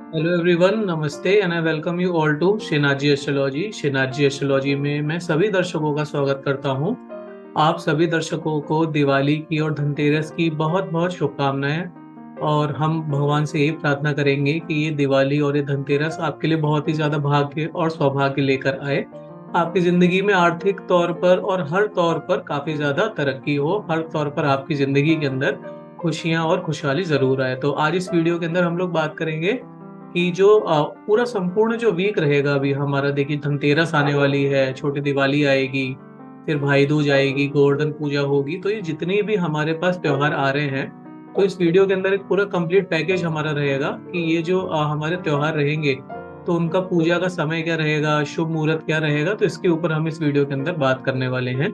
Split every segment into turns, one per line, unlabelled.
Hello everyone, नमस्ते and I welcome you all to Shinaji astrology. Shinaji astrology में मैं सभी दर्शकों का स्वागत करता हूं। आप सभी दर्शकों को दिवाली की और धनतेरस की बहुत बहुत शुभकामनाएं। और हम भगवान से यही प्रार्थना करेंगे कि ये दिवाली और ये धनतेरस आपके लिए बहुत ही ज़्यादा भाग्य और सौभाग्य लेकर आए। आपकी ज़िंदगी में आर्थिक तौर पर और हर तौर पर काफ़ी ज़्यादा तरक्की हो, हर तौर पर आपकी ज़िंदगी के अंदर खुशियाँ और खुशहाली ज़रूर आए। तो आज इस वीडियो के अंदर हम लोग बात करेंगे कि जो पूरा संपूर्ण जो वीक रहेगा अभी हमारा। देखिए, धनतेरस आने वाली है, छोटी दिवाली आएगी, फिर भाई दूज आएगी, गोवर्धन पूजा होगी। तो ये जितने भी हमारे पास त्योहार आ रहे हैं, तो इस वीडियो के अंदर एक पूरा कंप्लीट पैकेज हमारा रहेगा कि ये जो हमारे त्योहार रहेंगे तो उनका पूजा का समय क्या रहेगा, शुभ मुहूर्त क्या रहेगा। तो इसके ऊपर हम इस वीडियो के अंदर बात करने वाले हैं।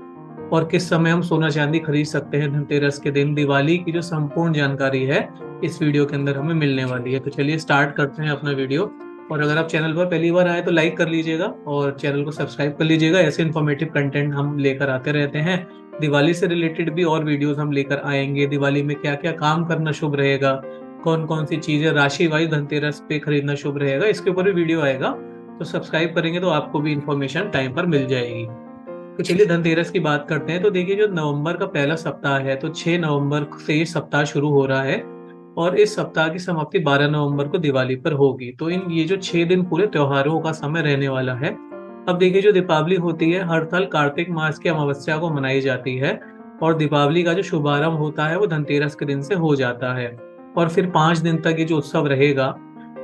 और किस समय हम सोना चांदी खरीद सकते हैं धनतेरस के दिन, दिवाली की जो संपूर्ण जानकारी है इस वीडियो के अंदर हमें मिलने वाली है। तो चलिए स्टार्ट करते हैं अपना वीडियो। और अगर आप चैनल पर पहली बार आए तो लाइक कर लीजिएगा और चैनल को सब्सक्राइब कर लीजिएगा। ऐसे इन्फॉर्मेटिव कंटेंट हम लेकर आते रहते हैं। दिवाली से रिलेटेड भी और वीडियोस हम लेकर आएंगे। दिवाली में क्या क्या काम करना शुभ रहेगा, कौन कौन सी चीजें राशि वाइज धनतेरस पे खरीदना शुभ रहेगा, इसके ऊपर भी वीडियो आएगा। तो सब्सक्राइब करेंगे तो आपको भी इन्फॉर्मेशन टाइम पर मिल जाएगी। तो चलिए धनतेरस की बात करते हैं। तो देखिए, जो नवंबर का पहला सप्ताह है, तो 6 नवंबर से ये सप्ताह शुरू हो रहा है और इस सप्ताह की समाप्ति 12 नवंबर को दिवाली पर होगी। तो इन ये जो 6 दिन पूरे त्योहारों का समय रहने वाला है। अब देखिए, जो दीपावली होती है हर साल कार्तिक मास की अमावस्या को मनाई जाती है। और दीपावली का जो शुभारंभ होता है वो धनतेरस के दिन से हो जाता है। और फिर 5 दिन तक ये जो उत्सव रहेगा,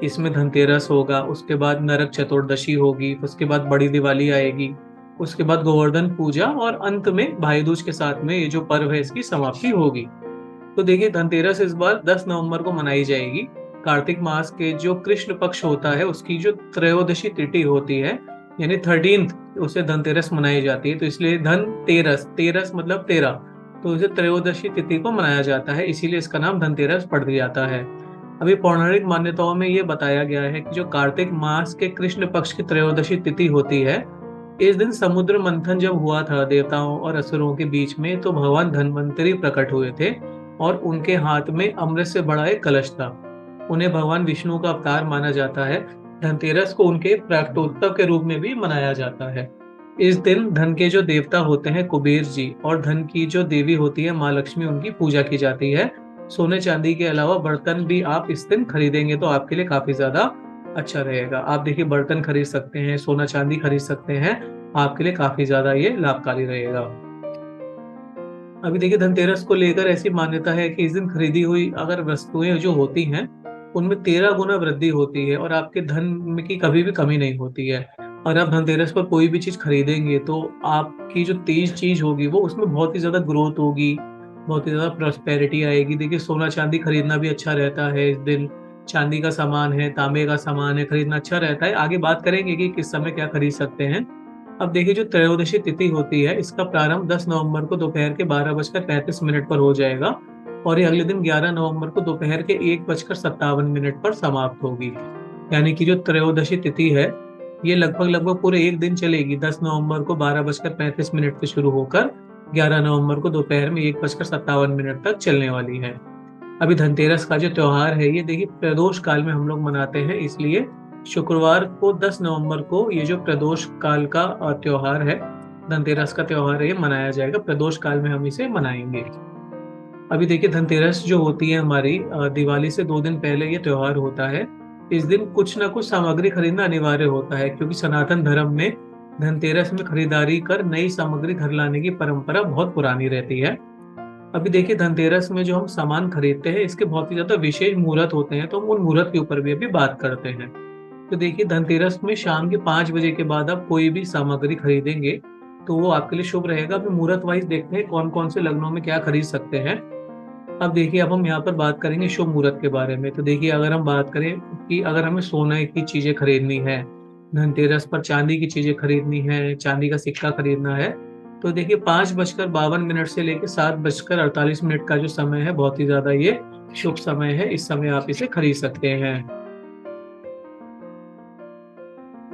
इसमें धनतेरस होगा, उसके बाद नरक चतुर्दशी होगी, उसके बाद बड़ी दिवाली आएगी, उसके बाद गोवर्धन पूजा और अंत में भाई दूज के साथ में ये जो पर्व है इसकी समाप्ति होगी। तो देखिए, धनतेरस इस बार 10 नवंबर को मनाई जाएगी। कार्तिक मास के जो कृष्ण पक्ष होता है उसकी जो त्रयोदशी तिथि होती है, यानी 13th, उसे धनतेरस मनाई जाती है। तो इसलिए धन तेरस, तेरस मतलब 13, तो इसे त्रयोदशी तिथि को मनाया जाता है, इसीलिए इसका नाम धनतेरस पड़ जाता है। अभी पौराणिक मान्यताओं में ये बताया गया है कि जो कार्तिक मास के कृष्ण पक्ष की त्रयोदशी तिथि होती है, इस दिन समुद्र मंथन जब हुआ था देवताओं और असुरों के बीच में, तो भगवान धन्वंतरी प्रकट हुए थे और उनके हाथ में अमृत से बड़ा एक कलश था। उन्हें भगवान विष्णु का अवतार माना जाता है। धनतेरस को उनके प्राकटोत्सव के रूप में भी मनाया जाता है। इस दिन धन के जो देवता होते हैं कुबेर जी, और धन की जो देवी होती है माँ लक्ष्मी, उनकी पूजा की जाती है। सोने चांदी के अलावा बर्तन भी आप इस दिन खरीदेंगे तो आपके लिए काफी ज्यादा अच्छा रहेगा। आप देखिए, बर्तन खरीद सकते हैं, सोना चांदी खरीद सकते हैं, आपके लिए काफी ज्यादा ये लाभकारी रहेगा। अभी देखिए, धनतेरस को लेकर ऐसी मान्यता है कि इस दिन खरीदी हुई अगर वस्तुएं जो होती हैं उनमें 13 गुना वृद्धि होती है और आपके धन में की कभी भी कमी नहीं होती है। और आप धनतेरस पर कोई भी चीज खरीदेंगे तो आपकी जो तेज चीज होगी वो उसमें बहुत ही ज्यादा ग्रोथ होगी, बहुत ही ज्यादा प्रॉस्पेरिटी आएगी। देखिए, सोना चांदी खरीदना भी अच्छा रहता है इस दिन। चांदी का सामान है, तांबे का सामान है, खरीदना अच्छा रहता है। आगे बात करेंगे कि किस समय क्या खरीद सकते हैं। अब देखिए, जो त्रयोदशी तिथि होती है इसका प्रारंभ 10 नवंबर को दोपहर के 12:35 पर हो जाएगा और ये अगले दिन 11 नवंबर को दोपहर के 1:57 पर समाप्त होगी। यानी कि जो त्रयोदशी तिथि है ये लगभग लगभग पूरे एक दिन चलेगी। 10 नवंबर को 12:35 से शुरू होकर 11 नवंबर को दोपहर में 1:57 तक चलने वाली है। अभी धनतेरस का जो त्योहार है ये देखिए प्रदोष काल में हम लोग मनाते हैं, इसलिए शुक्रवार को 10 नवंबर को ये जो प्रदोष काल का त्योहार है, धनतेरस का त्योहार है, ये मनाया जाएगा। प्रदोष काल में हम इसे मनाएंगे। अभी देखिए, धनतेरस जो होती है हमारी, दिवाली से 2 दिन पहले ये त्योहार होता है। इस दिन कुछ ना कुछ सामग्री खरीदना अनिवार्य होता है, क्योंकि सनातन धर्म में धनतेरस में खरीदारी कर नई सामग्री घर लाने की परंपरा बहुत पुरानी रहती है। अभी देखिए, धनतेरस में जो हम सामान खरीदते हैं इसके बहुत ही ज्यादा विशेष मुहूर्त होते हैं, तो हम उन मुहूर्त के ऊपर भी अभी बात करते हैं। तो देखिए, धनतेरस में शाम के 5 बजे के बाद आप कोई भी सामग्री खरीदेंगे तो वो आपके लिए शुभ रहेगा। अभी मुहूर्त वाइज देखते हैं कौन कौन से लग्नों में क्या खरीद सकते हैं। अब देखिए, अब हम यहाँ पर बात करेंगे शुभ मुहूर्त के बारे में। तो देखिए, अगर हम बात करें कि अगर हमें सोने की चीजें खरीदनी है, धनतेरस पर चांदी की चीजें खरीदनी है, चांदी का सिक्का खरीदना है, तो देखिए 5:52 से लेकर 7:48 का जो समय है बहुत ही ज्यादा ये शुभ समय है। इस समय आप इसे खरीद सकते हैं।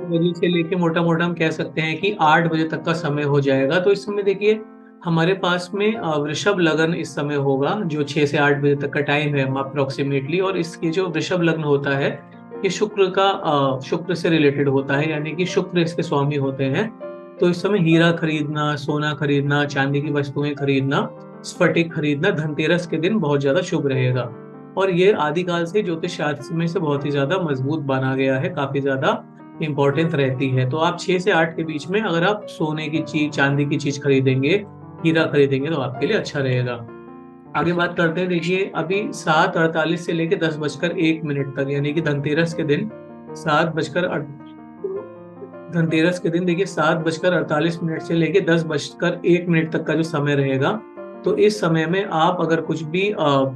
बजे से लेके मोटा मोटा हम कह सकते हैं कि 8 बजे तक का समय हो जाएगा। तो इस समय देखिए हमारे पास में वृषभ लगन इस समय होगा, जो 6 से 8 बजे तक का टाइम है अप्रोक्सीमेटली। और इसकी जो वृषभ लग्न होता है ये शुक्र से रिलेटेड होता है, यानी कि शुक्र इसके स्वामी होते हैं। तो इस समय हीरा खरीदना, सोना खरीदना, चांदी की वस्तुएं खरीदना, स्फटिक खरीदना धनतेरस के दिन बहुत ज्यादा शुभ रहेगा। और ये आदिकाल से ज्योतिष शास्त्र में से बहुत ही ज्यादा मजबूत बना गया है, काफी ज्यादा इंपॉर्टेंस रहती है। तो आप 6 से 8 के बीच में अगर आप सोने की चीज, चांदी की चीज खरीदेंगे, हीरा खरीदेंगे तो आपके लिए अच्छा रहेगा। आगे बात करते हैं। देखिए अभी 7:48 से लेकर 10:01 तक, यानी कि धनतेरस के दिन 7:48 से लेके 10:01 तक का जो समय रहेगा, तो इस समय में आप अगर कुछ भी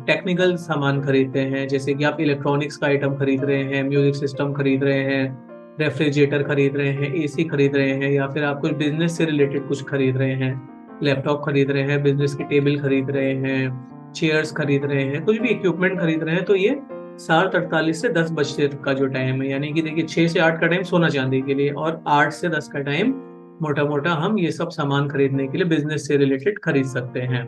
टेक्निकल सामान खरीदते हैं, जैसे कि आप इलेक्ट्रॉनिक्स का आइटम खरीद रहे हैं, म्यूजिक सिस्टम खरीद रहे हैं, रेफ्रिजरेटर खरीद रहे हैं, एसी खरीद रहे हैं, या फिर आप कुछ बिजनेस से रिलेटेड कुछ खरीद रहे हैं, लैपटॉप खरीद रहे हैं, बिजनेस की टेबल खरीद रहे हैं, चेयर्स खरीद रहे हैं, कुछ भी इक्विपमेंट खरीद रहे हैं, तो ये 7:48 से 10 बजे तक का जो टाइम है, यानी कि देखिए 6 से 8 का टाइम सोना चांदी के लिए, और 8 से 10 का टाइम मोटा मोटा हम ये सब सामान खरीदने के लिए बिजनेस से रिलेटेड खरीद सकते हैं।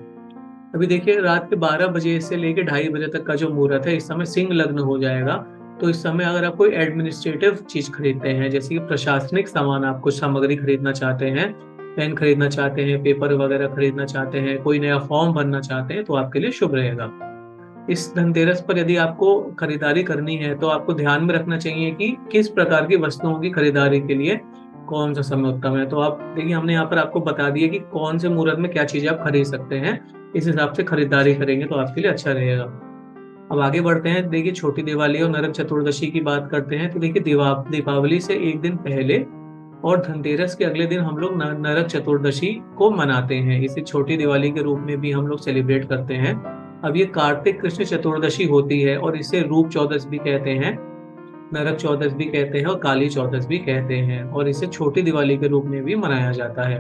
अभी देखिए रात के 12 बजे से लेकर 2:30 बजे तक का जो मुहूर्त है, इस समय सिंह लग्न हो जाएगा। तो इस समय अगर आप कोई एडमिनिस्ट्रेटिव चीज खरीदते हैं, जैसे कि प्रशासनिक सामान, आप कुछ सामग्री खरीदना चाहते हैं, पेन खरीदना चाहते हैं, पेपर वगैरह खरीदना चाहते हैं, कोई नया फॉर्म भरना चाहते हैं, तो आपके लिए शुभ रहेगा। इस धनतेरस पर यदि आपको खरीदारी करनी है तो आपको ध्यान में रखना चाहिए कि किस प्रकार की वस्तुओं की खरीदारी के लिए कौन सा समय उत्तम है। तो आप देखिए हमने यहाँ पर आपको बता दिया कि कौन से मुहूर्त में क्या चीजें आप खरीद सकते हैं, इस हिसाब से खरीदारी करेंगे तो आपके लिए अच्छा रहेगा। अब आगे बढ़ते हैं। देखिए छोटी दिवाली और नरक चतुर्दशी की बात करते हैं। तो देखिए दीपावली से एक दिन पहले और धनतेरस के अगले दिन हम लोग नरक चतुर्दशी को मनाते हैं। इसे छोटी दिवाली के रूप में भी हम लोग सेलिब्रेट करते हैं। अब ये कार्तिक कृष्ण चतुर्दशी होती है और इसे रूप चौदस भी कहते हैं, नरक चौदस भी कहते हैं और काली चौदस भी कहते हैं, और इसे छोटी दिवाली के रूप में भी मनाया जाता है।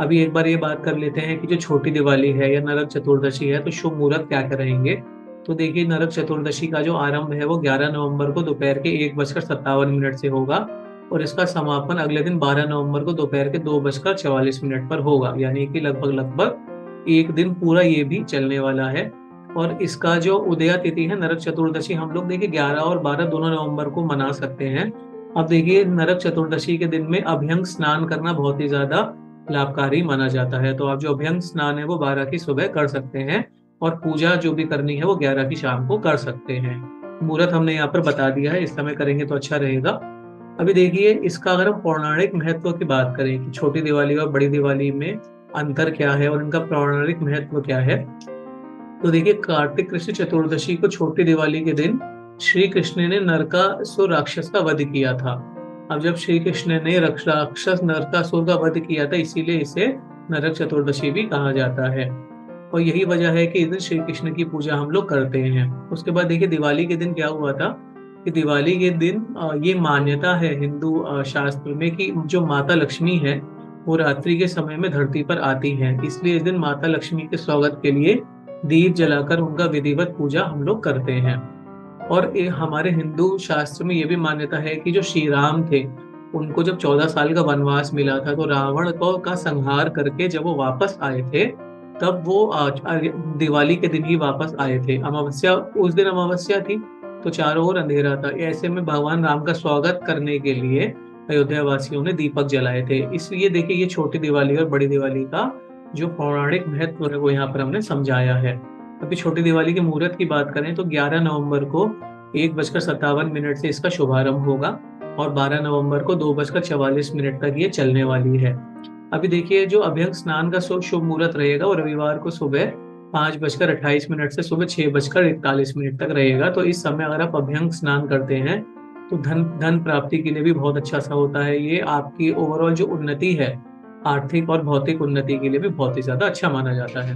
अभी एक बार ये बात कर लेते हैं कि जो छोटी दिवाली है या नरक चतुर्दशी है, तो शुभ मुहूर्त क्या क्या रहेंगे। तो देखिए नरक चतुर्दशी का जो आरंभ है वो 11 नवंबर को दोपहर के 1:57 से होगा, और इसका समापन अगले दिन 12 नवंबर को दोपहर के 2:44 पर होगा, यानी कि लगभग लगभग एक दिन पूरा ये भी चलने वाला है। और इसका जो उदया तिथि है नरक चतुर्दशी, हम लोग देखिए 11 और 12 दोनों नवंबर को मना सकते हैं। अब देखिए नरक चतुर्दशी के दिन में अभ्यंग स्नान करना बहुत ही ज्यादा लाभकारी माना जाता है। तो आप जो अभ्यंग स्नान है वो 12 की सुबह कर सकते हैं, और पूजा जो भी करनी है वो 11 की शाम को कर सकते हैं। मुहूर्त हमने यहाँ पर बता दिया है, इस समय करेंगे तो अच्छा रहेगा। अभी देखिए इसका अगर हम पौराणिक महत्व की बात करें कि छोटी दिवाली और बड़ी दिवाली में अंतर क्या है और इनका पौराणिक महत्व क्या है, तो देखिए कार्तिक कृष्ण चतुर्दशी को छोटी दिवाली के दिन श्री कृष्ण ने नरकासुर राक्षस का वध किया था। अब जब श्री कृष्ण ने राक्षस नरकासुर का वध किया था, इसीलिए इसे नरक चतुर्दशी भी कहा जाता है, और यही वजह है कि इस दिन श्री कृष्ण की पूजा हम लोग करते हैं। उसके बाद देखिए दिवाली के दिन क्या हुआ था कि दिवाली के दिन ये मान्यता है हिंदू शास्त्र में कि जो माता लक्ष्मी है वो रात्रि के समय में धरती पर आती है, इसलिए इस दिन माता लक्ष्मी के स्वागत के लिए दीप जलाकर उनका विधिवत पूजा हम लोग करते हैं। और हमारे हिंदू शास्त्र में ये भी मान्यता है कि जो श्री राम थे, उनको जब 14 साल का वनवास मिला था, तो रावण को का संहार करके जब वो वापस आए थे, तब वो दिवाली के दिन ही वापस आए थे। अमावस्या, उस दिन अमावस्या थी, तो चारों ओर अंधेरा था। ऐसे में भगवान राम का स्वागत करने के लिए अयोध्या वासियों ने दीपक जलाए थे। इसलिए देखिए ये छोटी दिवाली और बड़ी दिवाली का जो पौराणिक महत्व है वो यहाँ पर हमने समझाया है। अभी छोटी दिवाली के मुहूर्त की बात करें तो 11 नवंबर को 1:57 से इसका शुभारंभ होगा, और 12 नवंबर को 2:44 तक ये चलने वाली है। अभी देखिए जो अभ्यंग स्नान का शुभ मुहूर्त रहेगा वो रविवार को सुबह 5:28 से सुबह 6:41 तक रहेगा। तो इस समय अगर आप अभ्यंग स्नान करते हैं तो धन प्राप्ति के लिए भी बहुत अच्छा सा होता है। ये आपकी ओवरऑल जो उन्नति है, आर्थिक और भौतिक उन्नति के लिए भी बहुत ही ज्यादा अच्छा माना जाता है।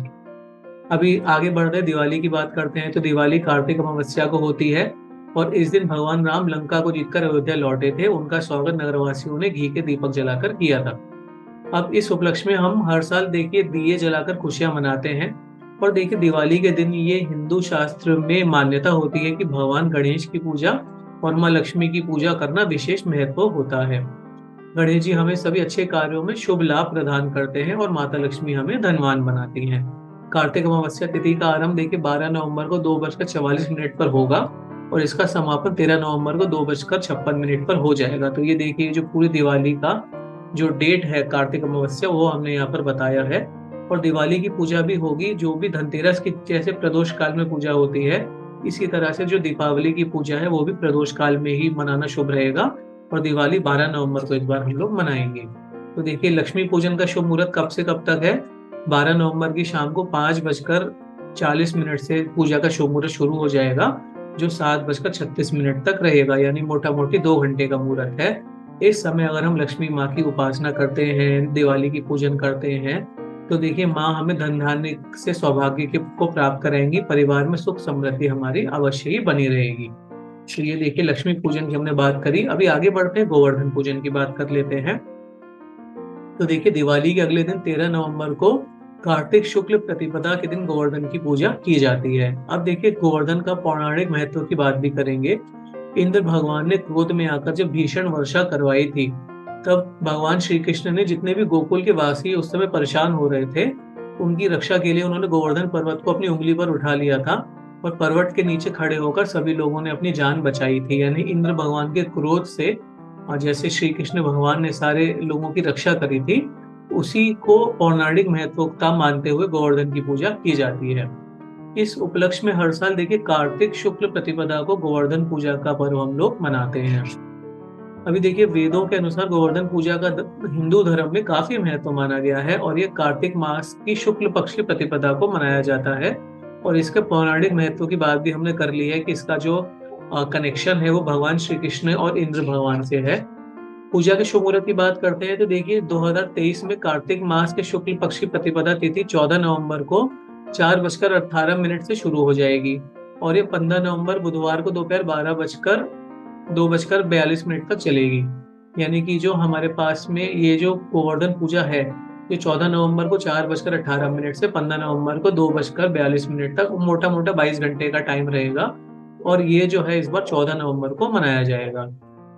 अभी आगे बढ़ रहे दिवाली की बात करते हैं। तो दिवाली कार्तिक अमावस्या को होती है, और इस दिन भगवान राम लंका को जीतकर अयोध्या लौटे थे। उनका स्वागत नगरवासियों ने घी के दीपक जलाकर किया था। अब इस उपलक्ष्य में हम हर साल देखिए दिए जलाकर खुशियां मनाते हैं। और देखिए दिवाली के दिन ये हिंदू शास्त्र में मान्यता होती है कि भगवान गणेश की पूजा और माँ लक्ष्मी की पूजा करना विशेष महत्व होता है। गणेश जी हमें सभी अच्छे कार्यों में शुभ लाभ प्रदान करते हैं, और माता लक्ष्मी हमें धनवान बनाती हैं। कार्तिक अमावस्या तिथि का आरंभ देखिए 12 नवंबर को 2:44 पर होगा, और इसका समापन 13 नवंबर को 2:56 पर हो जाएगा। तो ये देखिए जो पूरी दिवाली का जो डेट है कार्तिक अमावस्या वो हमने यहाँ पर बताया है। और दिवाली की पूजा भी होगी, जो भी धनतेरस की जैसे प्रदोष काल में पूजा होती है, इसी तरह से जो दीपावली की पूजा है वो भी प्रदोष काल में ही मनाना शुभ रहेगा। और दिवाली 12 नवंबर को इस बार हम लोग मनाएंगे। तो देखिए लक्ष्मी पूजन का शुभ मुहूर्त कब से कब तक है? 12 नवंबर की शाम को 5:40 से पूजा का शुभ मुहूर्त शुरू हो जाएगा, जो 7:36 तक रहेगा, यानी मोटा मोटी 2 घंटे का मुहूर्त है। इस समय अगर हम लक्ष्मी माँ की उपासना करते हैं, दिवाली की पूजन करते हैं, तो देखिए माँ हमें धन धान्य से सौभाग्य को प्राप्त कराएंगी, परिवार में सुख समृद्धि हमारी अवश्य ही बनी रहेगी। तो ये देखिए लक्ष्मी पूजन की हमने बात करी। अभी आगे बढ़ते हैं, गोवर्धन पूजन की बात कर लेते हैं। तो देखिए दिवाली के अगले दिन 13 नवंबर को कार्तिक शुक्ल प्रतिपदा के दिन गोवर्धन की पूजा की जाती है। अब देखिए गोवर्धन का पौराणिक महत्व की बात भी करेंगे। इंद्र भगवान ने क्रोध में आकर जब भीषण वर्षा करवाई थी, तब भगवान श्री कृष्ण ने जितने भी गोकुल के वासी उस समय परेशान हो रहे थे, उनकी रक्षा के लिए उन्होंने गोवर्धन पर्वत को अपनी उंगली पर उठा लिया था और पर्वत के नीचे खड़े होकर सभी लोगों ने अपनी जान बचाई थी। यानी इंद्र भगवान के क्रोध से और जैसे श्री कृष्ण भगवान ने सारे लोगों की रक्षा करी थी, उसी को पौराणिक महत्वता मानते हुए गोवर्धन की पूजा की जाती है। इस उपलक्ष्य में हर साल देखिए कार्तिक शुक्ल प्रतिपदा को गोवर्धन पूजा का पर्व हम लोग मनाते हैं। अभी देखिए वेदों के अनुसार गोवर्धन पूजा का हिंदू धर्म में काफी महत्व माना गया है और ये कार्तिक मास की शुक्ल पक्ष की प्रतिपदा को मनाया जाता है। और इसके पौराणिक महत्व की बात भी हमने कर ली है कि इसका जो कनेक्शन है वो भगवान श्री कृष्ण और इंद्र भगवान से है। पूजा के शुभ मुहूर्त की बात करते हैं तो देखिए 2023 में कार्तिक मास के शुक्ल पक्ष की प्रतिपदा तिथि 14 नवंबर को 4:18 से शुरू हो जाएगी और ये 15 नवंबर बुधवार को दोपहर 2:42 तक चलेगी। यानी कि जो हमारे पास में ये जो गोवर्धन पूजा है, ये 14 नवंबर को 4:18 से 15 नवंबर को 2:42 तक मोटा मोटा 22 घंटे का टाइम रहेगा। और ये जो है इस बार 14 नवंबर को मनाया जाएगा।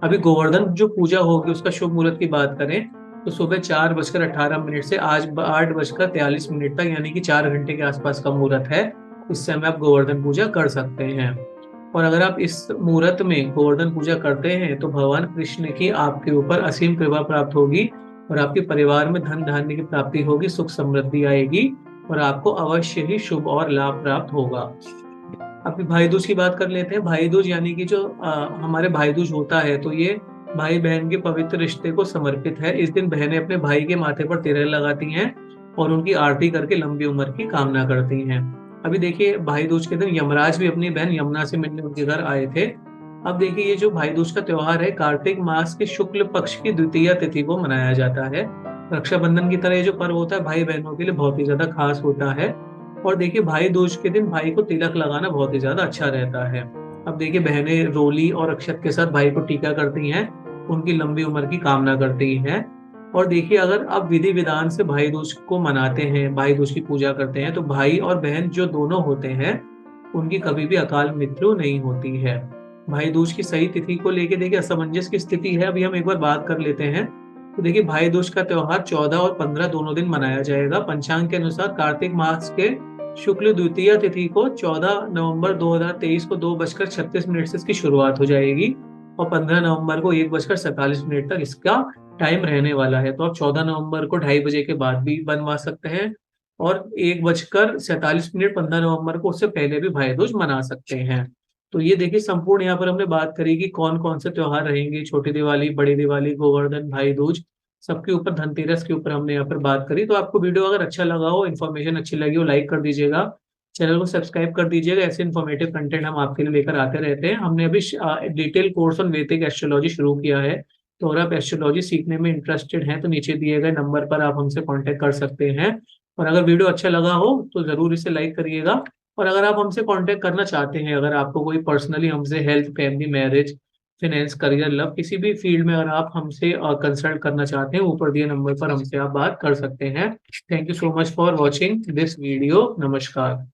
अभी गोवर्धन जो पूजा होगी उसका शुभ मुहूर्त की बात करें तो सुबह 4:18 से आज 8:43 तक, यानी कि 4 घंटे के आसपास का मुहूर्त है। इस समय आप गोवर्धन पूजा कर सकते हैं। और अगर आप इस मुहूर्त में गोवर्धन पूजा करते हैं तो भगवान कृष्ण की आपके ऊपर असीम कृपा प्राप्त होगी और आपके परिवार में धन धान्य की प्राप्ति होगी, सुख समृद्धि आएगी और आपको अवश्य ही शुभ और लाभ प्राप्त होगा। अभी भाई दूज की बात कर लेते हैं। भाई दूज यानी कि जो हमारे भाई दूज होता है, तो ये भाई बहन के पवित्र रिश्ते को समर्पित है। इस दिन बहनें अपने भाई के माथे पर तिलक लगाती हैं और उनकी आरती करके लंबी उम्र की कामना करती हैं। अभी देखिए भाई दूज के दिन यमराज भी अपनी बहन यमुना से मिलने उनके घर आए थे। अब देखिए ये जो भाई दूज का त्योहार है कार्तिक मास के शुक्ल पक्ष की द्वितीय तिथि को मनाया जाता है। रक्षाबंधन की तरह ये जो पर्व होता है भाई बहनों के लिए बहुत ही ज्यादा खास होता है। और देखिए भाई दूज के दिन भाई को तिलक लगाना बहुत ही ज्यादा अच्छा रहता है। अब देखिए बहनें रोली और अक्षत के साथ भाई को टीका करती हैं, उनकी लंबी उम्र की कामना करती हैं। और देखिए अगर आप विधि विधान से भाई दूज को मनाते हैं, भाई दूज की पूजा करते हैं, तो भाई और बहन जो दोनों होते हैं उनकी कभी भी अकाल मृत्यु नहीं होती है। भाई दूज की सही तिथि को लेके देखिए असमंजस की स्थिति है, अभी हम एक बार बात कर लेते हैं। तो देखिए भाई दूज का त्योहार 14 और 15 दोनों दिन मनाया जाएगा। पंचांग के अनुसार कार्तिक मास के शुक्ल द्वितीय तिथि को 14 नवंबर 2023 को 2:36 से इसकी शुरुआत हो जाएगी और 15 नवंबर को 1:47 तक इसका टाइम रहने वाला है। तो आप 14 नवंबर को 2:30 बजे के बाद भी बनवा सकते हैं और 1:47 15 नवंबर को उससे पहले भी भाई दूज मना सकते हैं। तो ये देखिए संपूर्ण यहाँ पर हमने बात करी कि कौन कौन से त्योहार रहेंगे, छोटी दिवाली, बड़ी दिवाली, गोवर्धन, भाई दूज, सबके ऊपर, धनतेरस के ऊपर हमने यहाँ पर बात करी। तो आपको वीडियो अगर अच्छा लगा हो, इन्फॉर्मेशन अच्छी लगी हो, लाइक कर दीजिएगा, चैनल को सब्सक्राइब कर दीजिएगा। ऐसे इन्फॉर्मेटिव कंटेंट हम आपके लिए लेकर आते रहते हैं। हमने अभी डिटेल कोर्स ऑन वैदिक एस्ट्रोलॉजी शुरू किया है, तो अगर आप एस्ट्रोलॉजी सीखने में इंटरेस्टेड हैं तो नीचे दिए गए नंबर पर आप हमसे कांटेक्ट कर सकते हैं। और अगर वीडियो अच्छा लगा हो तो जरूर इसे लाइक करिएगा। और अगर आप हमसे कांटेक्ट करना चाहते हैं, अगर आपको कोई पर्सनली हमसे health, family, marriage, finance, career, love, किसी भी फील्ड में अगर आप हमसे कंसल्ट करना चाहते हैं, ऊपर दिए नंबर पर हमसे आप बात कर सकते हैं। Thank you so much for watching this video. नमस्कार।